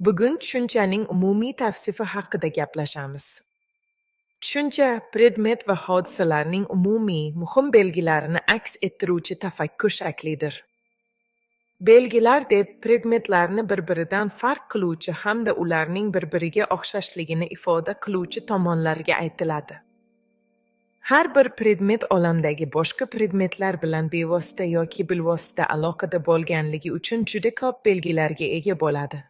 Bugun tushunchaning umumiy tavsifi haqida gaplashamiz. Tushuncha predmet va hodisalarning umumiy, muhim belgilarini aks ettiruvchi tafakkur shaklidir. Belgilar deb predmetlarni bir-biridan farq qiluvchi hamda ularning bir-biriga o'xshashligini ifoda qiluvchi tomonlarga aytiladi. Har bir predmet olamdagi boshqa predmetlar bilan bevosita yoki bilvosita aloqada bo'lganligi uchun juda ko'p belgilarga ega bo'ladi.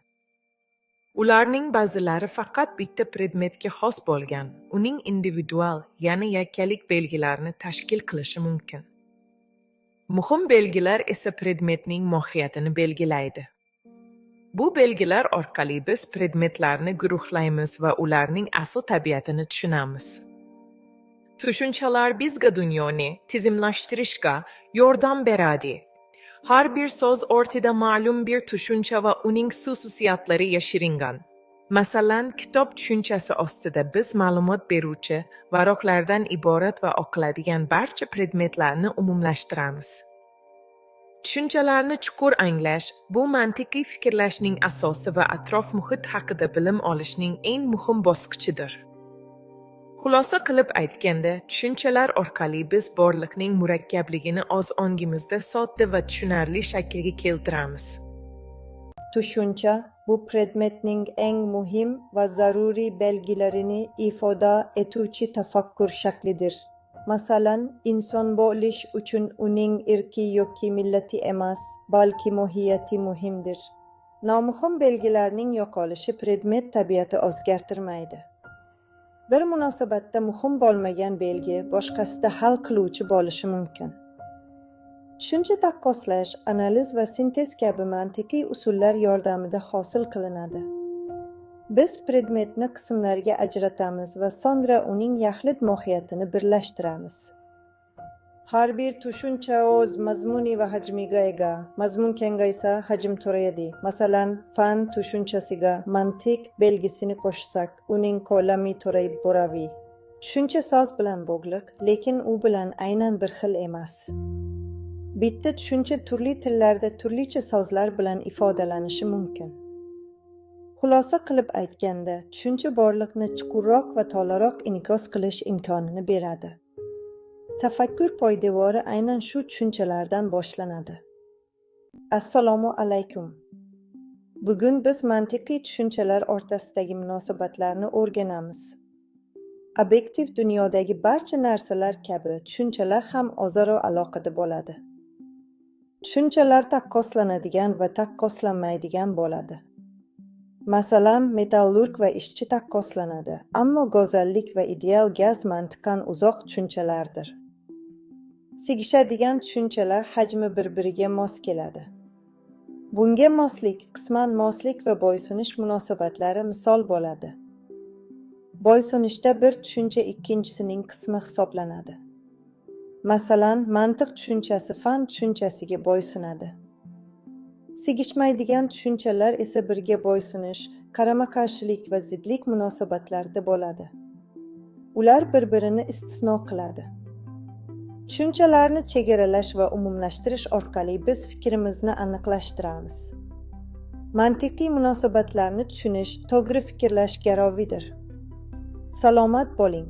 Ularning ba'zilari faqat bitta predmetga xos bo'lgan, uning individual, ya'ni yakkalik belgilarini tashkil qilishi mumkin. Muhim belgilar esa predmetning mohiyatini belgilaydi. Bu belgilar orqali biz predmetlarni guruhlaymiz va ularning asl tabiatini tushunamiz. Tushunchalar bizga dunyoni tizimlashtirishga yordam beradi. Har bir so'z ortida ma'lum bir tushuncha va uning xususiyatlari yashiringan. Masalan, kitob tushunchasi ostida biz ma'lumot beruvchi varaqlardan iborat va o'qiladigan barcha predmetlarni umumlashtiramiz. Tushunchalarni chuqur anglash bu mantiqiy fikrlashning asosi va atrof-muhit haqida bilim olishning eng muhim bosqichidir. Xulosa qilib aytganda, tushunchalar orqali biz borliqning murakkabligini o'z ongimizda sodda va tushunarli shaklga keltiramiz. Tushuncha bu predmetning eng muhim va zaruriy belgilarini ifoda etuvchi tafakkur shaklidir. Masalan, inson bo'lish uchun uning irki yoki millati emas, balki mohiyati muhimdir. Nomuhim belgilarning yo'qolishi predmet tabiati o'zgartirmaydi. Bir munosabatda muhim bo'lmagan belgi boshqasida hal qiluvchi bo'lishi mumkin. Tushuncha taqqoslash, analiz va sintez kabi mantiqiy usullar yordamida hosil qilinadi. Biz predmetni qismlarga ajratamiz va so'ngra uning yaxlit mohiyatini birlashtiramiz. Har bir tushuncha o'z mazmuni va hajmiga ega. Mazmun kengaysa, hajm torayadi. Masalan, fan tushunchasiga mantiq belgisini qo'shsak, uning ko'lami torayib boradi. Tushuncha so'z bilan bog'liq, lekin u bilan aynan bir xil emas. Bitta tushuncha turli tillarda turlicha so'zlar bilan ifodalanishi mumkin. Xulosa qilib aytganda, tushuncha borliqni chuqurroq va to'laroq inqos qilish imkonini beradi. Tafakkur poydevori aynan shu tushunchalardan boshlanadi. Assalomu alaykum. Bugun biz mantiqiy tushunchalar o'rtasidagi munosabatlarni o'rganamiz. Obyektiv dunyodagi barcha narsalar kabi tushunchalar ham o'zaro aloqada bo'ladi. Tushunchalar taqqoslanadigan va taqqoslanmaydigan bo'ladi. Masalan, metallurg va ishchi taqqoslanadi, ammo go'zallik va ideal gaz mantiqan uzoq tushunchalardir. Sigishadigan tushunchalar hajmi bir-biriga mos keladi. Bunga moslik, qisman moslik va bo'ysunish munosabatlari misol bo'ladi. Bo'ysunishda bir tushuncha ikkinchisining qismi hisoblanadi. Masalan, mantiq tushunchasi fan tushunchasiga bo'ysunadi. Sigishmaydigan tushunchalar esa birga bo'ysunish, qarama-qarshilik va zidlik munosabatlarida bo'ladi. Ular bir-birini istisno qiladi. Tushunchalarni chegaralash va umumlashtirish orqali biz fikrimizni aniqlashtiramiz. Mantiqiy munosabatlarni tushunish to'g'ri fikrlash garovidir. Salomat bo'ling.